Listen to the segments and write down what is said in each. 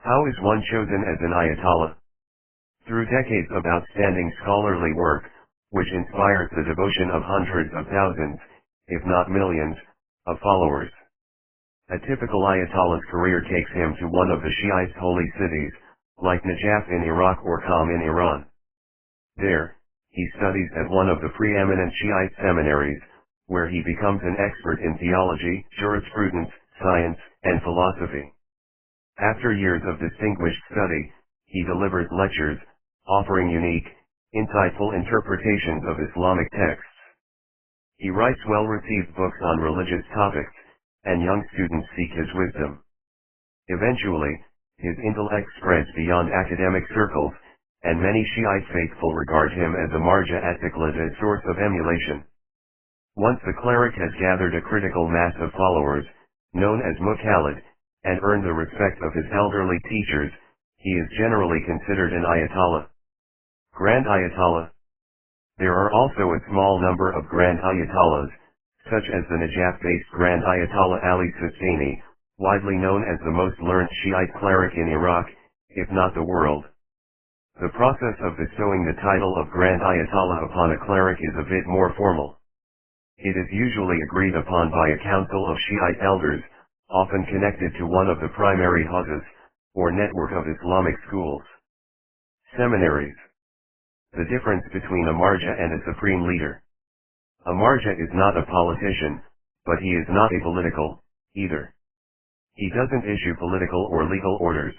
How is one chosen as an Ayatollah? Through decades of outstanding scholarly work, which inspires the devotion of hundreds of thousands, if not millions, of followers. A typical Ayatollah's career takes him to one of the Shiite holy cities, like Najaf in Iraq or Qom in Iran. There, he studies at one of the preeminent Shiite seminaries, where he becomes an expert in theology, jurisprudence, science, and philosophy. After years of distinguished study, he delivers lectures, offering unique, insightful interpretations of Islamic texts. He writes well-received books on religious topics, and young students seek his wisdom. Eventually, his intellect spreads beyond academic circles, and many Shiite faithful regard him as a marja at-taqlid, a source of emulation. Once the cleric has gathered a critical mass of followers, known as muqallid, and earned the respect of his elderly teachers, he is generally considered an Ayatollah. Grand Ayatollah. There are also a small number of Grand Ayatollahs, such as the Najaf-based Grand Ayatollah Ali Sistani, widely known as the most learned Shiite cleric in Iraq, if not the world. The process of bestowing the title of Grand Ayatollah upon a cleric is a bit more formal. It is usually agreed upon by a council of Shiite elders, often connected to one of the primary houses, or network of Islamic schools. Seminaries. The difference between a marja and a supreme leader. A marja is not a politician, but he is not apolitical, either. He doesn't issue political or legal orders.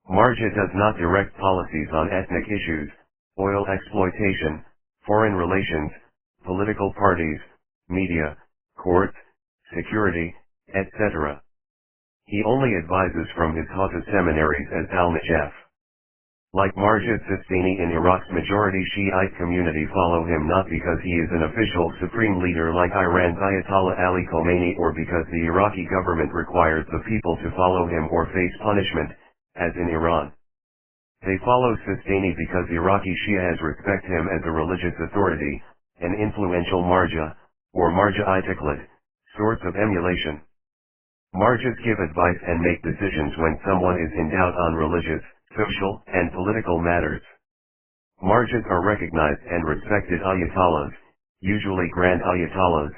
Marja does not direct policies on ethnic issues, oil exploitation, foreign relations, political parties, media, courts, security, etc. He only advises from his Hausa seminaries as al-Najaf. Like Marja Sistani in Iraq's majority Shiite community follow him not because he is an official supreme leader like Iran's Ayatollah Ali Khomeini or because the Iraqi government requires the people to follow him or face punishment, as in Iran. They follow Sistani because Iraqi Shias respect him as a religious authority, an influential marja, or marja at-taqlid, source of emulation. Marjas give advice and make decisions when someone is in doubt on religious, social, and political matters. Marjas are recognized and respected Ayatollahs, usually Grand Ayatollahs,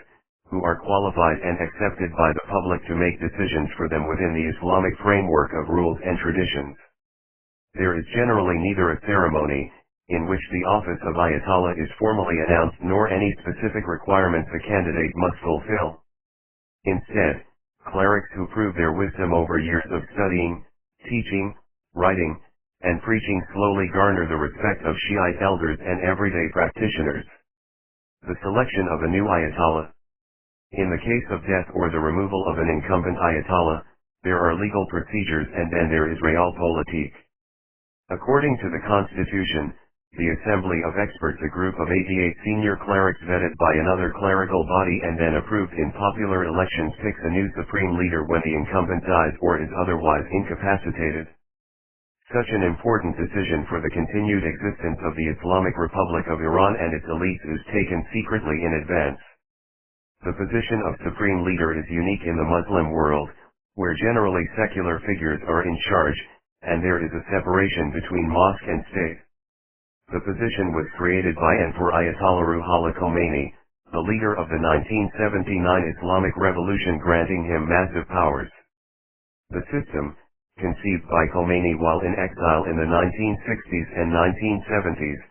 who are qualified and accepted by the public to make decisions for them within the Islamic framework of rules and traditions. There is generally neither a ceremony, in which the office of Ayatollah is formally announced, nor any specific requirements a candidate must fulfill. Instead, clerics who prove their wisdom over years of studying, teaching, writing, and preaching slowly garner the respect of Shiite elders and everyday practitioners. The selection of a new Ayatollah. In the case of death or the removal of an incumbent Ayatollah, there are legal procedures and then there is realpolitik. According to the Constitution, the Assembly of Experts, a group of 88 senior clerics vetted by another clerical body and then approved in popular elections, picks a new supreme leader when the incumbent dies or is otherwise incapacitated. Such an important decision for the continued existence of the Islamic Republic of Iran and its elites is taken secretly in advance. The position of supreme leader is unique in the Muslim world, where generally secular figures are in charge, and there is a separation between mosque and state. The position was created by and for Ayatollah Ruhollah Khomeini, the leader of the 1979 Islamic Revolution, granting him massive powers. The system, conceived by Khomeini while in exile in the 1960s and 1970s,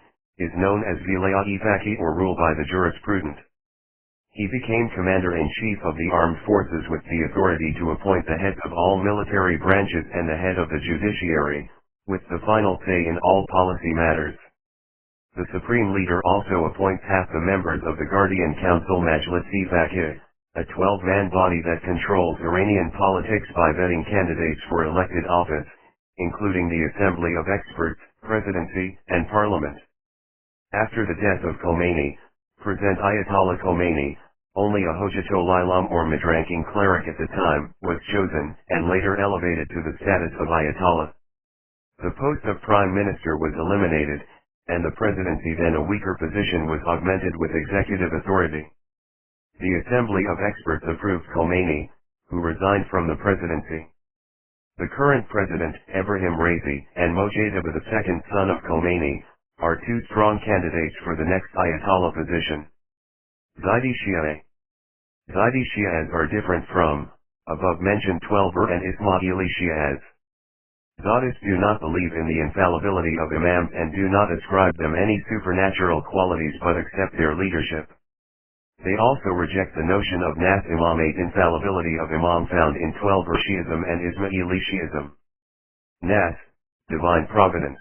is known as Velayat-e or rule by the jurisprudent. He became commander-in-chief of the armed forces with the authority to appoint the heads of all military branches and the head of the judiciary, with the final say in all policy matters. The supreme leader also appoints half the members of the Guardian Council Majlis-e, a 12-man body that controls Iranian politics by vetting candidates for elected office, including the Assembly of Experts, Presidency, and Parliament. After the death of Khomeini, present Ayatollah Khomeini, only a Hojatollah Imam or mid-ranking cleric at the time, was chosen, and later elevated to the status of Ayatollah. The post of Prime Minister was eliminated, and the presidency, then a weaker position, was augmented with executive authority. The Assembly of Experts approved Khomeini, who resigned from the presidency. The current president, Ebrahim Raisi, and Mojtaba II, son of Khomeini, are two strong candidates for the next Ayatollah position. Zaidi Shia'a. Zaidi Shi'as are different from above-mentioned 12er and Ismaili Shi'as. Zaydis do not believe in the infallibility of imams and do not ascribe them any supernatural qualities but accept their leadership. They also reject the notion of Nas Imamate, infallibility of Imam found in 12er Shi'ism and Ismaili Shi'ism. Nas, divine providence.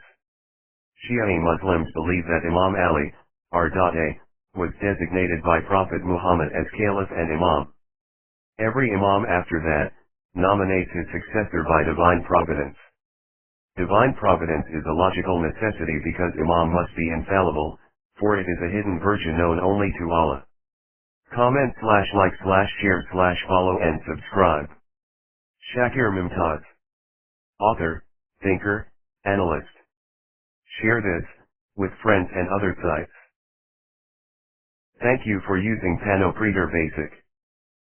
Shiite Muslims believe that Imam Ali, r.a., was designated by Prophet Muhammad as Caliph and Imam. Every Imam after that nominates his successor by divine providence. Divine providence is a logical necessity because Imam must be infallible, for it is a hidden virtue known only to Allah. Comment /like /share /follow and subscribe. Shakir Mumtaz. Author, thinker, analyst. Share this with friends and other sites. Thank you for using Pano Basic.